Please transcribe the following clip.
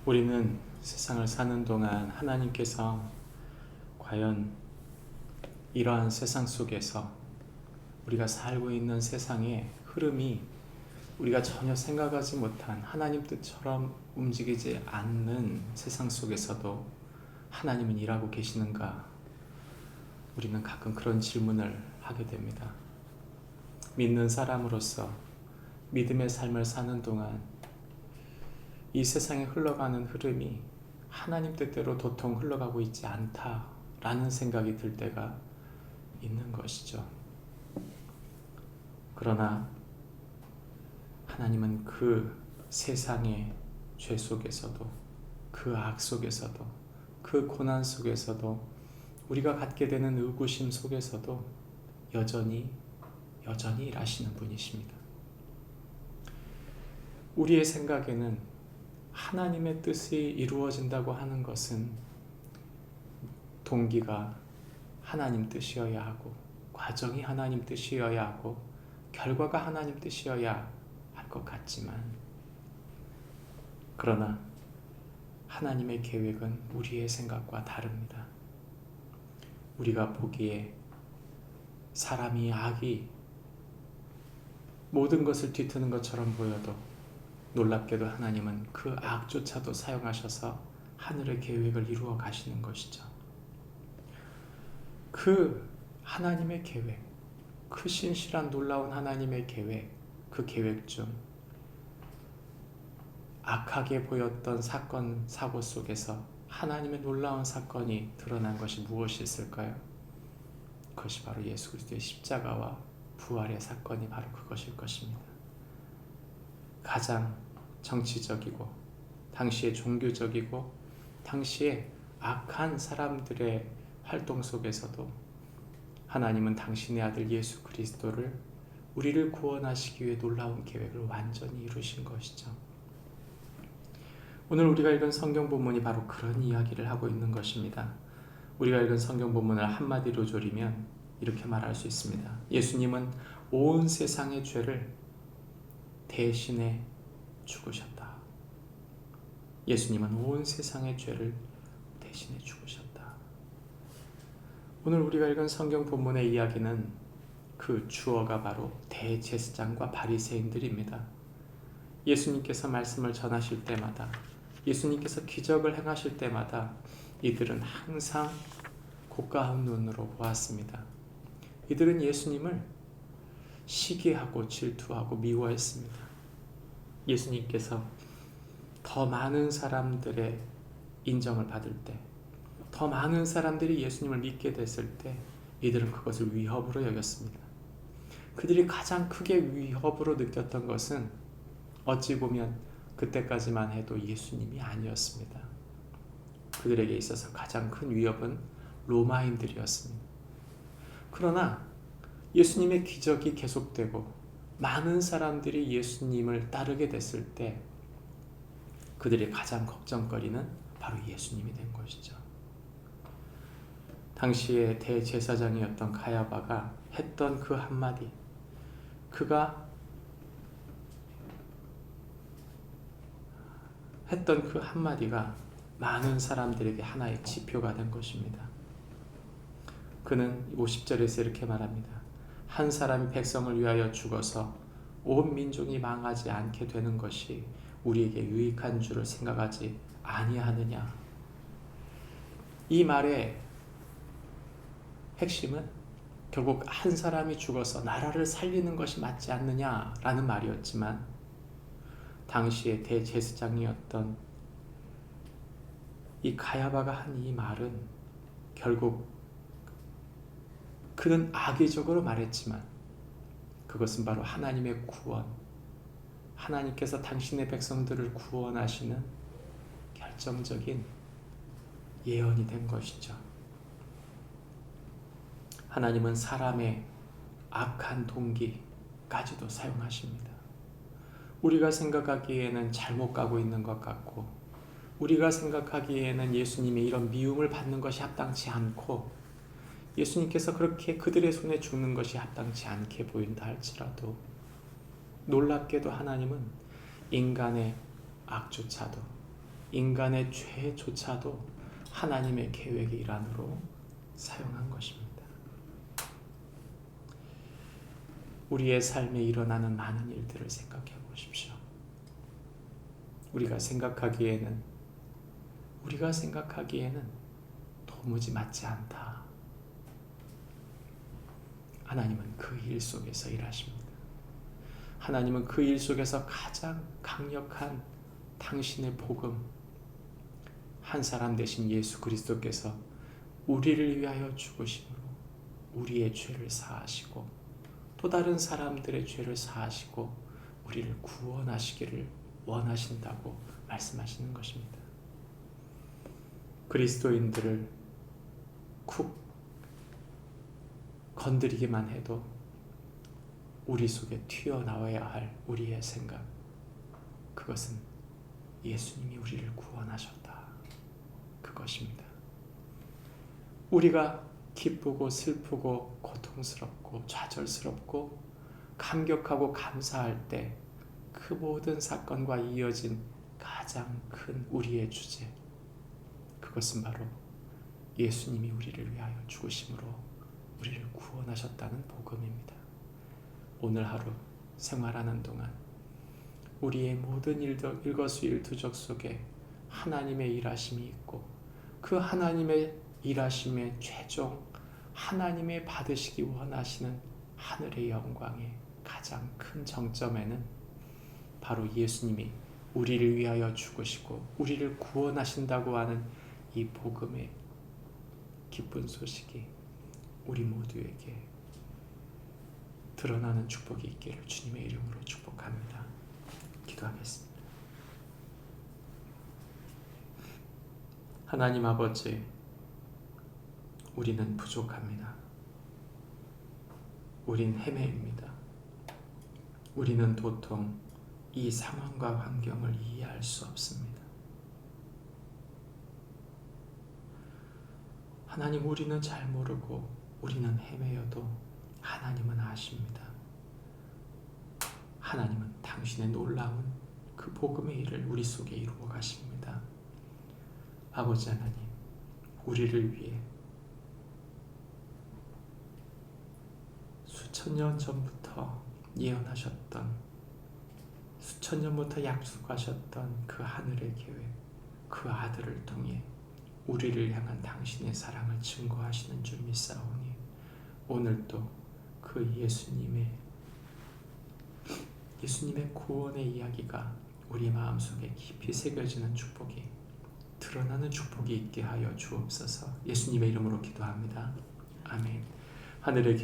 우리는 세상을 사는 동안 하나님께서 과연 이러한 세상 속에서 우리가 살고 있는 세상의 흐름이 우리가 전혀 생각하지 못한 하나님 뜻처럼 움직이지 않는 세상 속에서도 하나님은 일하고 계시는가? 우리는 가끔 그런 질문을 하게 됩니다. 믿는 사람으로서 믿음의 삶을 사는 동안 이 세상에 흘러가는 흐름이 하나님 뜻대로 도통 흘러가고 있지 않다라는 생각이 들 때가 있는 것이죠. 그러나 하나님은 그 세상의 죄 속에서도, 그 악 속에서도, 그 고난 속에서도, 우리가 갖게 되는 의구심 속에서도 여전히 일하시는 분이십니다. 우리의 생각에는 하나님의 뜻이 이루어진다고 하는 것은 동기가 하나님 뜻이어야 하고, 과정이 하나님 뜻이어야 하고, 결과가 하나님 뜻이어야 할 것 같지만, 그러나 하나님의 계획은 우리의 생각과 다릅니다. 우리가 보기에 사람이 악이 모든 것을 뒤트는 것처럼 보여도 놀랍게도 하나님은 그 악조차도 사용하셔서 하늘의 계획을 이루어 가시는 것이죠. 그 하나님의 계획, 그 신실한 놀라운 하나님의 계획, 그 계획 중 악하게 보였던 사건, 사고 속에서 하나님의 놀라운 사건이 드러난 것이 무엇이 있을까요? 그것이 바로 예수 그리스도의 십자가와 부활의 사건이 바로 그것일 것입니다. 가장 정치적이고 당시에 종교적이고 당시에 악한 사람들의 활동 속에서도 하나님은 당신의 아들 예수 그리스도를 우리를 구원하시기 위해 놀라운 계획을 완전히 이루신 것이죠. 오늘 우리가 읽은 성경 본문이 바로 그런 이야기를 하고 있는 것입니다. 우리가 읽은 성경 본문을 한마디로 조리면 이렇게 말할 수 있습니다. 예수님은 온 세상의 죄를 대신해 죽으셨다. 예수님은 온 세상의 죄를 대신해 죽으셨다. 오늘 우리가 읽은 성경 본문의 이야기는 그 주어가 바로 대제사장과 바리새인들입니다. 예수님께서 말씀을 전하실 때마다, 예수님께서 기적을 행하실 때마다 이들은 항상 고가한 눈으로 보았습니다. 이들은 예수님을 시기하고 질투하고 미워했습니다. 예수님께서 더 많은 사람들의 인정을 받을 때, 더 많은 사람들이 예수님을 믿게 됐을 때 이들은 그것을 위협으로 여겼습니다. 그들이 가장 크게 위협으로 느꼈던 것은 어찌 보면 그때까지만 해도 예수님이 아니었습니다. 그들에게 있어서 가장 큰 위협은 로마인들이었습니다. 그러나 예수님의 기적이 계속되고 많은 사람들이 예수님을 따르게 됐을 때 그들의 가장 걱정거리는 바로 예수님이 된 것이죠. 당시에 대제사장이었던 가야바가 했던 그 한마디, 그가 했던 그 한마디가 많은 사람들에게 하나의 지표가 된 것입니다. 그는 50절에서 이렇게 말합니다. 한 사람이 백성을 위하여 죽어서 온 민족이 망하지 않게 되는 것이 우리에게 유익한 줄을 생각하지 아니하느냐. 이 말의 핵심은 결국 한 사람이 죽어서 나라를 살리는 것이 맞지 않느냐라는 말이었지만, 당시의 대제사장이었던 이 가야바가 한 이 말은 결국 그는 악의적으로 말했지만 그것은 바로 하나님의 구원, 하나님께서 당신의 백성들을 구원하시는 결정적인 예언이 된 것이죠. 하나님은 사람의 악한 동기까지도 사용하십니다. 우리가 생각하기에는 잘못 가고 있는 것 같고, 우리가 생각하기에는 예수님이 이런 미움을 받는 것이 합당치 않고, 예수님께서 그렇게 그들의 손에 죽는 것이 합당치 않게 보인다 할지라도, 놀랍게도 하나님은 인간의 악조차도 인간의 죄조차도 하나님의 계획의 일환으로 사용한 것입니다. 우리의 삶에 일어나는 많은 일들을 생각해 보십시오. 우리가 생각하기에는 도무지 맞지 않다. 하나님은 그 일 속에서 일하십니다. 하나님은 그 일 속에서 가장 강력한 당신의 복음, 한 사람 되신 예수 그리스도께서 우리를 위하여 죽으심으로 우리의 죄를 사하시고 또 다른 사람들의 죄를 사하시고 우리를 구원하시기를 원하신다고 말씀하시는 것입니다. 그리스도인들을 쿡 건드리기만 해도 우리 속에 튀어나와야 할 우리의 생각, 그것은 예수님이 우리를 구원하셨다, 그것입니다. 우리가 기쁘고 슬프고 고통스럽고 좌절스럽고 감격하고 감사할 때 그 모든 사건과 이어진 가장 큰 우리의 주제, 그것은 바로 예수님이 우리를 위하여 죽으심으로 우리를 구원하셨다는 복음입니다. 오늘 하루 생활하는 동안 우리의 모든 일거수일투족 속에 하나님의 일하심이 있고 그 하나님의 일하심의 최종 하나님의 받으시기 원하시는 하늘의 영광의 가장 큰 정점에는 바로 예수님이 우리를 위하여 죽으시고 우리를 구원하신다고 하는 이 복음의 기쁜 소식이 우리 모두에게 드러나는 축복이 있기를 주님의 이름으로 축복합니다. 기도하겠습니다. 하나님 아버지, 우리는 부족합니다. 우린 헤매입니다. 우리는 도통 이 상황과 환경을 이해할 수 없습니다. 하나님, 우리는 잘 모르고 우리는 헤매여도 하나님은 아십니다. 하나님은 당신의 놀라운 그 복음의 일을 우리 속에 이루어 가십니다. 아버지 하나님, 우리를 위해 수천 년 전부터 예언하셨던, 수천 년부터 약속하셨던 그 하늘의 계획, 그 아들을 통해 우리를 향한 당신의 사랑을 증거하시는 줄 믿사오니 오늘도 그 예수님의 구원의 이야기가 우리 마음속에 깊이 새겨지는 축복이, 드러나는 축복이 있게 하여 주옵소서. 예수님의 이름으로 기도합니다. 아멘. 하늘의